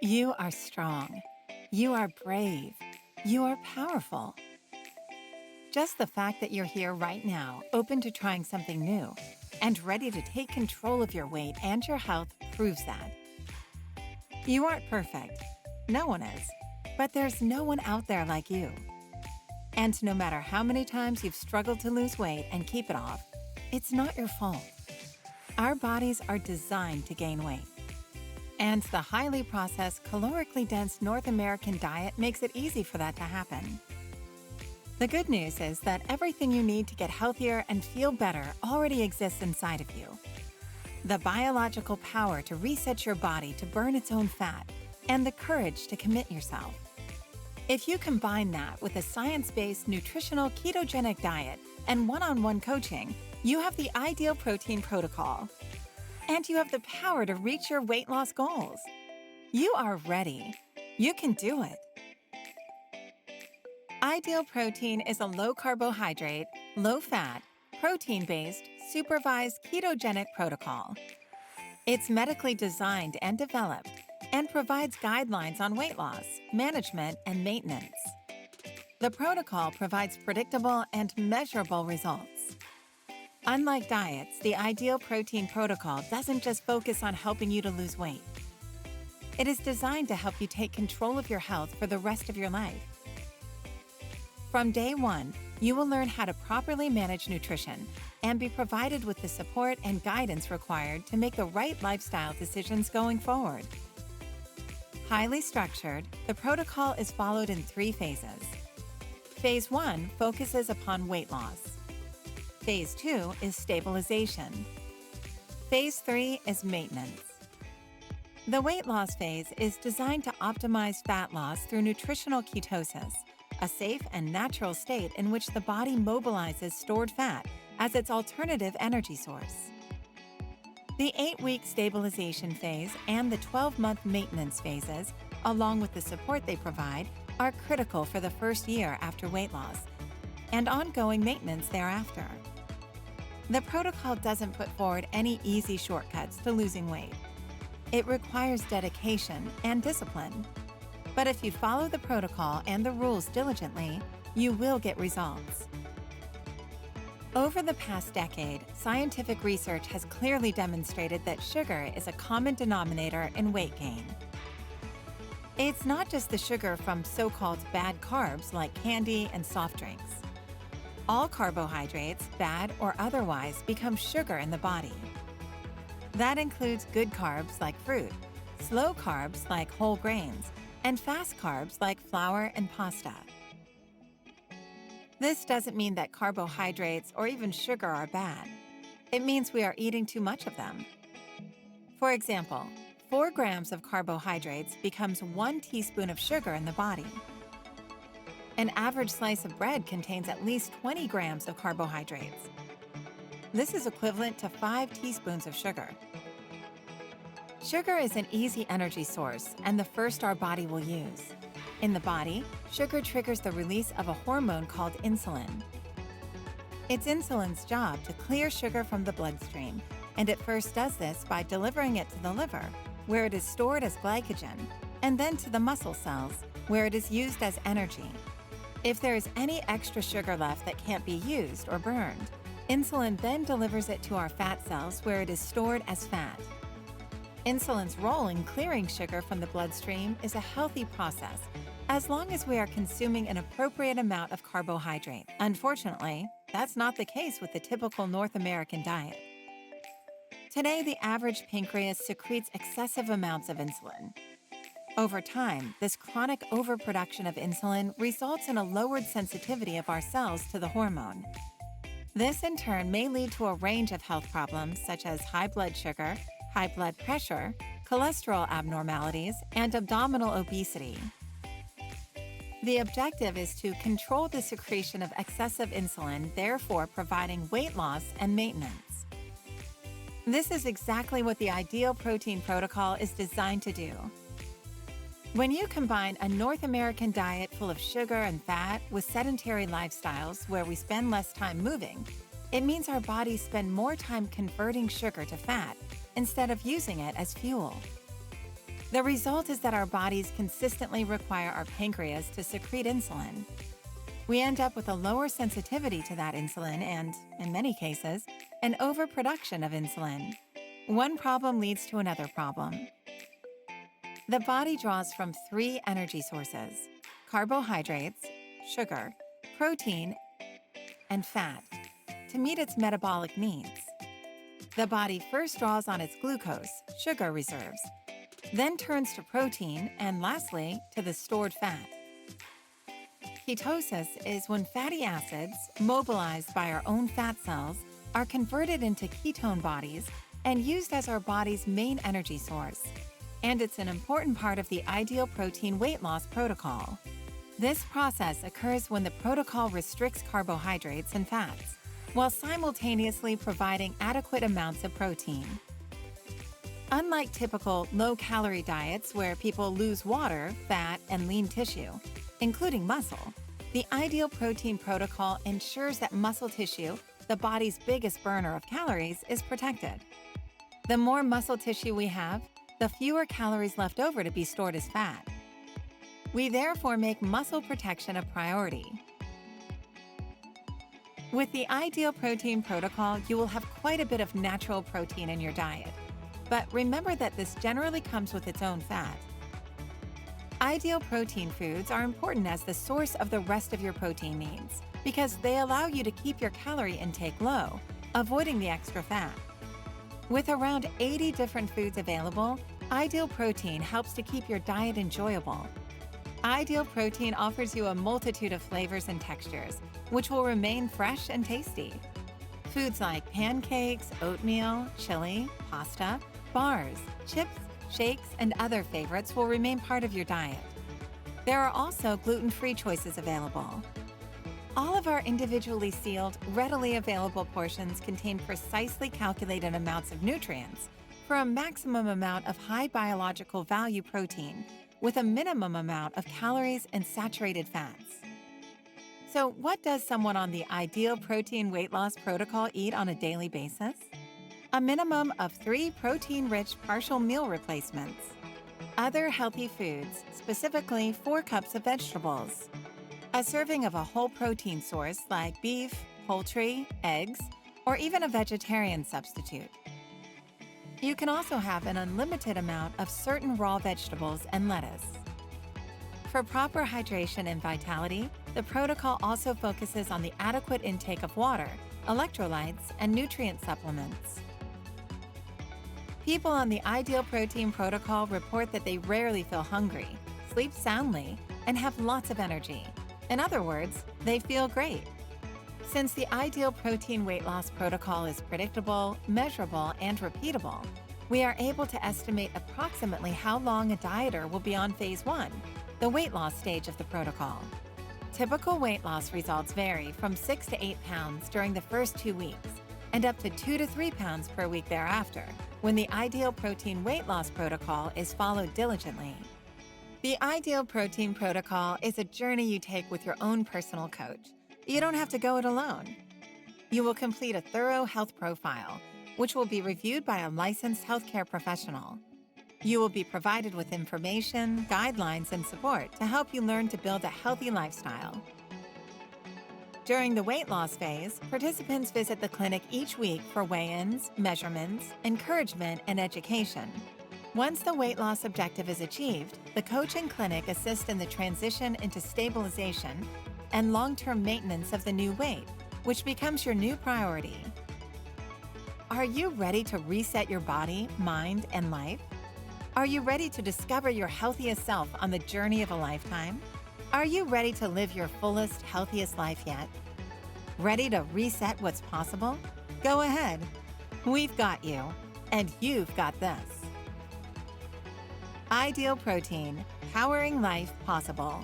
You are strong. You are brave. You are powerful. Just the fact that you're here right now, open to trying something new, and ready to take control of your weight and your health proves that. You aren't perfect. No one is. But there's no one out there like you. And no matter how many times you've struggled to lose weight and keep it off, it's not your fault. Our bodies are designed to gain weight. And the highly processed, calorically dense North American diet makes it easy for that to happen. The good news is that everything you need to get healthier and feel better already exists inside of you. The biological power to reset your body to burn its own fat, and the courage to commit yourself. If you combine that with a science-based nutritional ketogenic diet and one-on-one coaching, you have the Ideal Protein protocol. And you have the power to reach your weight loss goals. You are ready. You can do it. Ideal Protein is a low-carbohydrate, low-fat, protein-based, supervised ketogenic protocol. It's medically designed and developed and provides guidelines on weight loss, management, and maintenance. The protocol provides predictable and measurable results. Unlike diets, the Ideal Protein protocol doesn't just focus on helping you to lose weight. It is designed to help you take control of your health for the rest of your life. From day one, you will learn how to properly manage nutrition and be provided with the support and guidance required to make the right lifestyle decisions going forward. Highly structured, the protocol is followed in 3 phases. Phase 1 focuses upon weight loss. Phase 2 is stabilization. Phase 3 is maintenance. The weight loss phase is designed to optimize fat loss through nutritional ketosis, a safe and natural state in which the body mobilizes stored fat as its alternative energy source. The 8-week stabilization phase and the 12-month maintenance phases, along with the support they provide, are critical for the first year after weight loss and ongoing maintenance thereafter. The protocol doesn't put forward any easy shortcuts to losing weight. It requires dedication and discipline. But if you follow the protocol and the rules diligently, you will get results. Over the past decade, scientific research has clearly demonstrated that sugar is a common denominator in weight gain. It's not just the sugar from so-called bad carbs like candy and soft drinks. All carbohydrates, bad or otherwise, become sugar in the body. That includes good carbs like fruit, slow carbs like whole grains, and fast carbs like flour and pasta. This doesn't mean that carbohydrates or even sugar are bad. It means we are eating too much of them. For example, 4 grams of carbohydrates becomes 1 teaspoon of sugar in the body. An average slice of bread contains at least 20 grams of carbohydrates. This is equivalent to 5 teaspoons of sugar. Sugar is an easy energy source and the first our body will use. In the body, sugar triggers the release of a hormone called insulin. It's insulin's job to clear sugar from the bloodstream, and it first does this by delivering it to the liver, where it is stored as glycogen, and then to the muscle cells, where it is used as energy. If there is any extra sugar left that can't be used or burned, insulin then delivers it to our fat cells where it is stored as fat. Insulin's role in clearing sugar from the bloodstream is a healthy process, as long as we are consuming an appropriate amount of carbohydrate. Unfortunately, that's not the case with the typical North American diet. Today, the average pancreas secretes excessive amounts of insulin. Over time, this chronic overproduction of insulin results in a lowered sensitivity of our cells to the hormone. This, in turn, may lead to a range of health problems such as high blood sugar, high blood pressure, cholesterol abnormalities, and abdominal obesity. The objective is to control the secretion of excessive insulin, therefore providing weight loss and maintenance. This is exactly what the Ideal Protein protocol is designed to do. When you combine a North American diet full of sugar and fat with sedentary lifestyles where we spend less time moving, it means our bodies spend more time converting sugar to fat instead of using it as fuel. The result is that our bodies consistently require our pancreas to secrete insulin. We end up with a lower sensitivity to that insulin and, in many cases, an overproduction of insulin. One problem leads to another problem. The body draws from 3 energy sources: carbohydrates, sugar, protein, and fat, to meet its metabolic needs. The body first draws on its glucose, sugar reserves, then turns to protein, and lastly, to the stored fat. Ketosis is when fatty acids, mobilized by our own fat cells, are converted into ketone bodies and used as our body's main energy source. And it's an important part of the ideal protein weight loss protocol. This process occurs when the protocol restricts carbohydrates and fats, while simultaneously providing adequate amounts of protein. Unlike typical low-calorie diets where people lose water, fat, and lean tissue, including muscle, the ideal protein protocol ensures that muscle tissue, the body's biggest burner of calories, is protected. The more muscle tissue we have, the fewer calories left over to be stored as fat. We therefore make muscle protection a priority. With the ideal protein protocol, you will have quite a bit of natural protein in your diet. But remember that this generally comes with its own fat. Ideal protein foods are important as the source of the rest of your protein needs because they allow you to keep your calorie intake low, avoiding the extra fat. With around 80 different foods available, Ideal Protein helps to keep your diet enjoyable. Ideal Protein offers you a multitude of flavors and textures, which will remain fresh and tasty. Foods like pancakes, oatmeal, chili, pasta, bars, chips, shakes, and other favorites will remain part of your diet. There are also gluten-free choices available. All of our individually sealed, readily available portions contain precisely calculated amounts of nutrients for a maximum amount of high biological value protein with a minimum amount of calories and saturated fats. So, what does someone on the ideal protein weight loss protocol eat on a daily basis? A minimum of 3 protein-rich partial meal replacements. Other healthy foods, specifically 4 cups of vegetables. A serving of a whole protein source like beef, poultry, eggs, or even a vegetarian substitute. You can also have an unlimited amount of certain raw vegetables and lettuce. For proper hydration and vitality, the protocol also focuses on the adequate intake of water, electrolytes, and nutrient supplements. People on the Ideal Protein protocol report that they rarely feel hungry, sleep soundly, and have lots of energy. In other words, they feel great. Since the Ideal Protein weight loss protocol is predictable, measurable, and repeatable, we are able to estimate approximately how long a dieter will be on phase 1, the weight loss stage of the protocol. Typical weight loss results vary from 6 to 8 pounds during the first 2 weeks and up to 2 to 3 pounds per week thereafter when the Ideal Protein weight loss protocol is followed diligently. The Ideal Protein protocol is a journey you take with your own personal coach. You don't have to go it alone. You will complete a thorough health profile, which will be reviewed by a licensed healthcare professional. You will be provided with information, guidelines, and support to help you learn to build a healthy lifestyle. During the weight loss phase, participants visit the clinic each week for weigh-ins, measurements, encouragement, and education. Once the weight loss objective is achieved, the coach and clinic assist in the transition into stabilization and long-term maintenance of the new weight, which becomes your new priority. Are you ready to reset your body, mind, and life? Are you ready to discover your healthiest self on the journey of a lifetime? Are you ready to live your fullest, healthiest life yet? Ready to reset what's possible? Go ahead. We've got you, and you've got this. Ideal Protein, powering life possible.